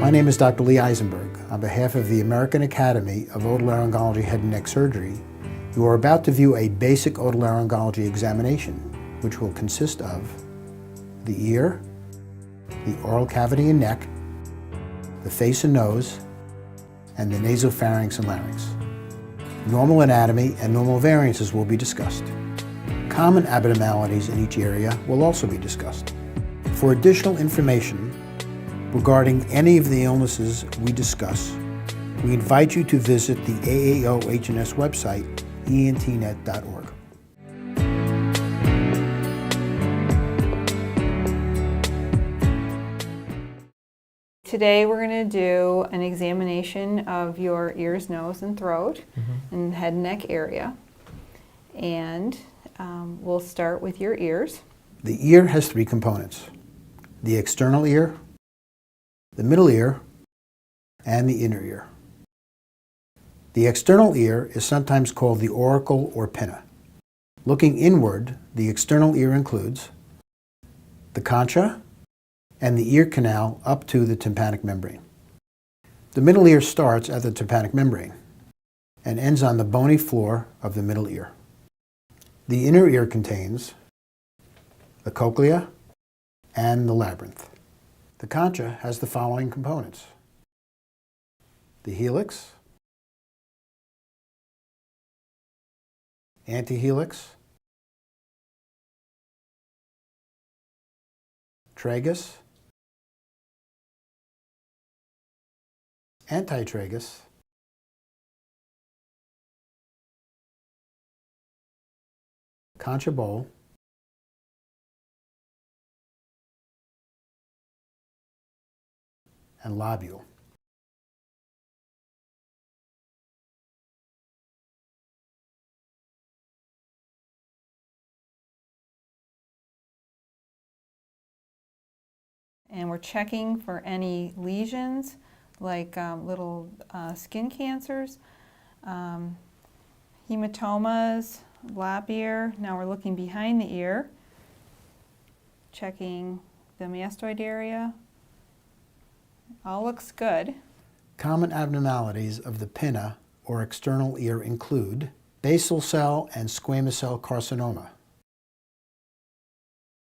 My name is Dr. Lee Eisenberg. On behalf of the American Academy of Otolaryngology Head and Neck Surgery, you are about to view a basic otolaryngology examination, which will consist of the ear, the oral cavity and neck, the face and nose, and the nasopharynx and larynx. Normal anatomy and normal variances will be discussed. Common abnormalities in each area will also be discussed. For additional information regarding any of the illnesses we discuss, we invite you to visit the AAO HNS website, entnet.org. Today we're going to do an examination of your ears, nose, and throat, and head and neck area. And we'll start with your ears. The ear has three components: the external ear, the middle ear, and the inner ear. The external ear is sometimes called the auricle or pinna. Looking inward, the external ear includes the concha and the ear canal up to the tympanic membrane. The middle ear starts at the tympanic membrane and ends on the bony floor of the middle ear. The inner ear contains the cochlea and the labyrinth. The concha has the following components: the helix, antihelix, tragus, antitragus, concha bowl, and lobule. And we're checking for any lesions, like little skin cancers, hematomas, lap ear. Now we're looking behind the ear, checking the mastoid area. All looks good. Common abnormalities of the pinna or external ear include basal cell and squamous cell carcinoma,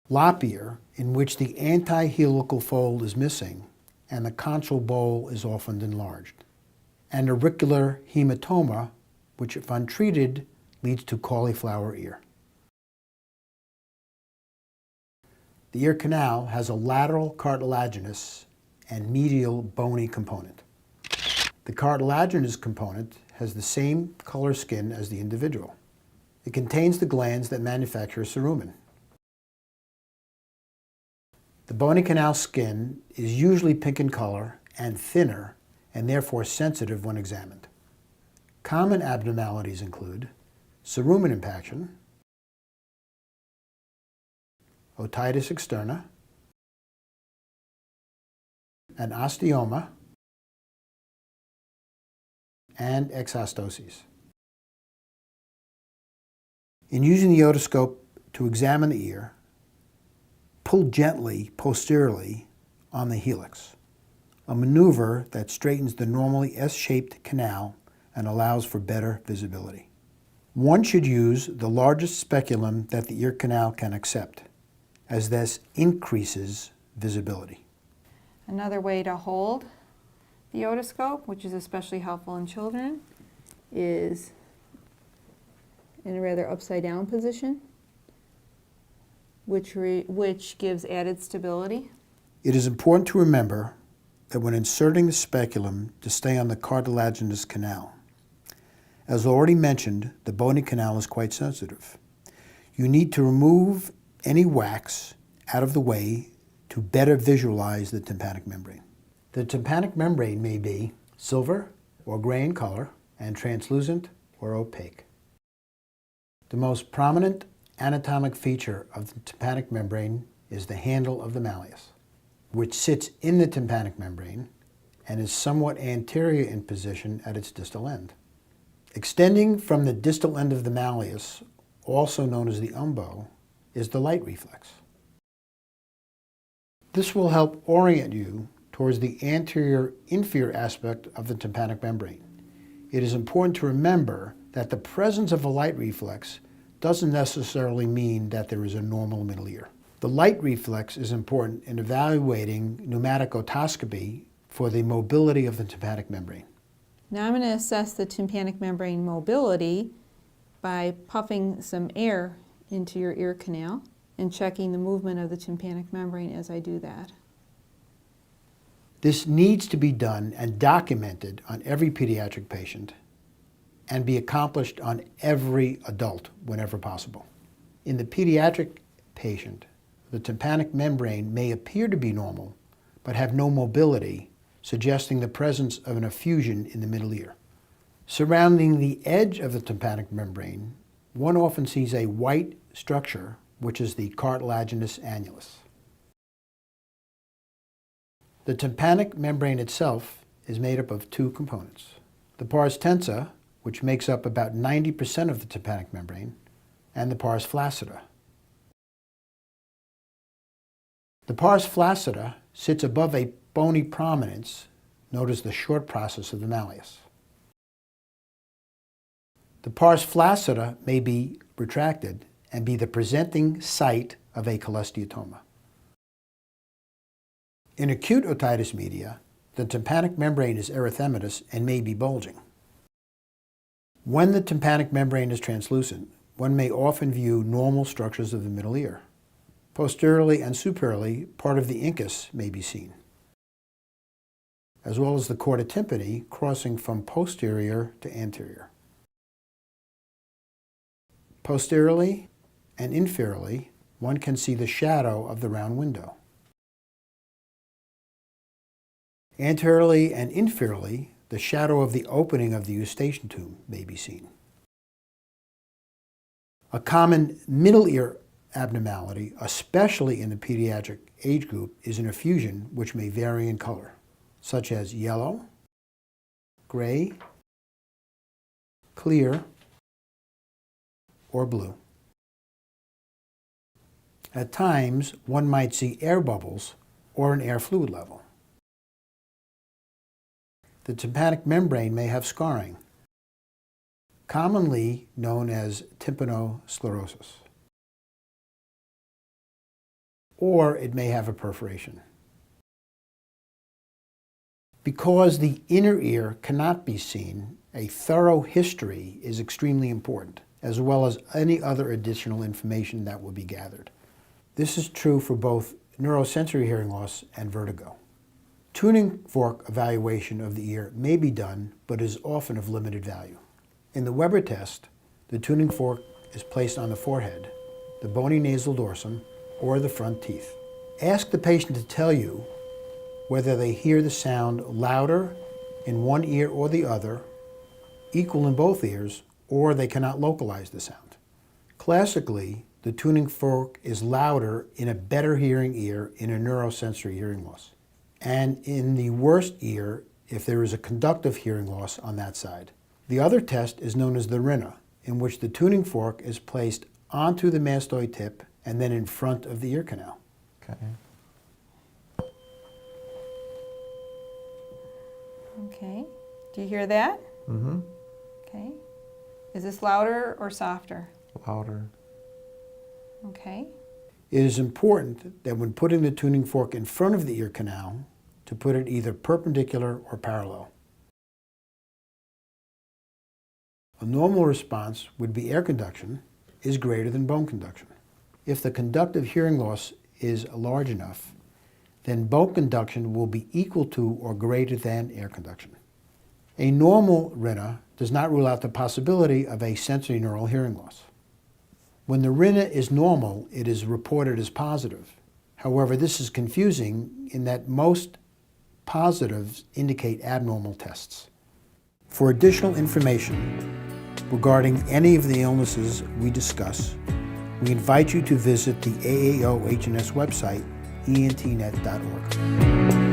lop ear, in which the antihelical fold is missing and the conchal bowl is often enlarged, and auricular hematoma, which if untreated leads to cauliflower ear. The ear canal has a lateral cartilaginous and medial bony component. The cartilaginous component has the same color skin as the individual. It contains the glands that manufacture cerumen. The bony canal skin is usually pink in color and thinner, and therefore sensitive when examined. Common abnormalities include cerumen impaction, otitis externa, an osteoma, and exostoses. In using the otoscope to examine the ear, pull gently posteriorly on the helix, a maneuver that straightens the normally S-shaped canal and allows for better visibility. One should use the largest speculum that the ear canal can accept, as this increases visibility. Another way to hold the otoscope, which is especially helpful in children, is in a rather upside down position, which gives added stability. It is important to remember that when inserting the speculum to stay on the cartilaginous canal, as already mentioned, the bony canal is quite sensitive. You need to remove any wax out of the way to better visualize the tympanic membrane. The tympanic membrane may be silver or gray in color and translucent or opaque. The most prominent anatomic feature of the tympanic membrane is the handle of the malleus, which sits in the tympanic membrane and is somewhat anterior in position at its distal end. Extending from the distal end of the malleus, also known as the umbo, is the light reflex. This will help orient you towards the anterior-inferior aspect of the tympanic membrane. It is important to remember that the presence of a light reflex doesn't necessarily mean that there is a normal middle ear. The light reflex is important in evaluating pneumatic otoscopy for the mobility of the tympanic membrane. Now I'm going to assess the tympanic membrane mobility by puffing some air into your ear canal and checking the movement of the tympanic membrane as I do that. This needs to be done and documented on every pediatric patient and be accomplished on every adult whenever possible. In the pediatric patient, the tympanic membrane may appear to be normal but have no mobility, suggesting the presence of an effusion in the middle ear. Surrounding the edge of the tympanic membrane, one often sees a white structure, which is the cartilaginous annulus. The tympanic membrane itself is made up of two components. The pars tensa, which makes up about 90% of the tympanic membrane, and the pars flaccida. The pars flaccida sits above a bony prominence known as the short process of the malleus. The pars flaccida may be retracted and be the presenting site of a cholesteatoma. In acute otitis media, the tympanic membrane is erythematous and may be bulging. When the tympanic membrane is translucent, one may often view normal structures of the middle ear. Posteriorly and superiorly, part of the incus may be seen, as well as the chorda tympani crossing from posterior to anterior. Posteriorly and inferiorly, one can see the shadow of the round window. Anteriorly and inferiorly, the shadow of the opening of the eustachian tube may be seen. A common middle ear abnormality, especially in the pediatric age group, is an effusion which may vary in color, such as yellow, gray, clear, or blue. At times, one might see air bubbles or an air fluid level. The tympanic membrane may have scarring, commonly known as tympanosclerosis, or it may have a perforation. Because the inner ear cannot be seen, a thorough history is extremely important, as well as any other additional information that will be gathered. This is true for both neurosensory hearing loss and vertigo. Tuning fork evaluation of the ear may be done, but is often of limited value. In the Weber test, the tuning fork is placed on the forehead, the bony nasal dorsum, or the front teeth. Ask the patient to tell you whether they hear the sound louder in one ear or the other, equal in both ears, or they cannot localize the sound. Classically, the tuning fork is louder in a better hearing ear in a neurosensory hearing loss, and in the worst ear if there is a conductive hearing loss on that side. The other test is known as the rhina, in which the tuning fork is placed onto the mastoid tip and then in front of the ear canal. Okay. Okay. Do you hear that? Mm-hmm. Okay. Is this louder or softer? Louder. Okay. It is important that when putting the tuning fork in front of the ear canal, to put it either perpendicular or parallel. A normal response would be air conduction is greater than bone conduction. If the conductive hearing loss is large enough, then bone conduction will be equal to or greater than air conduction. A normal rhina does not rule out the possibility of a sensorineural hearing loss. When the rhina is normal, it is reported as positive. However, this is confusing in that most positives indicate abnormal tests. For additional information regarding any of the illnesses we discuss, we invite you to visit the AAO HNS website, entnet.org.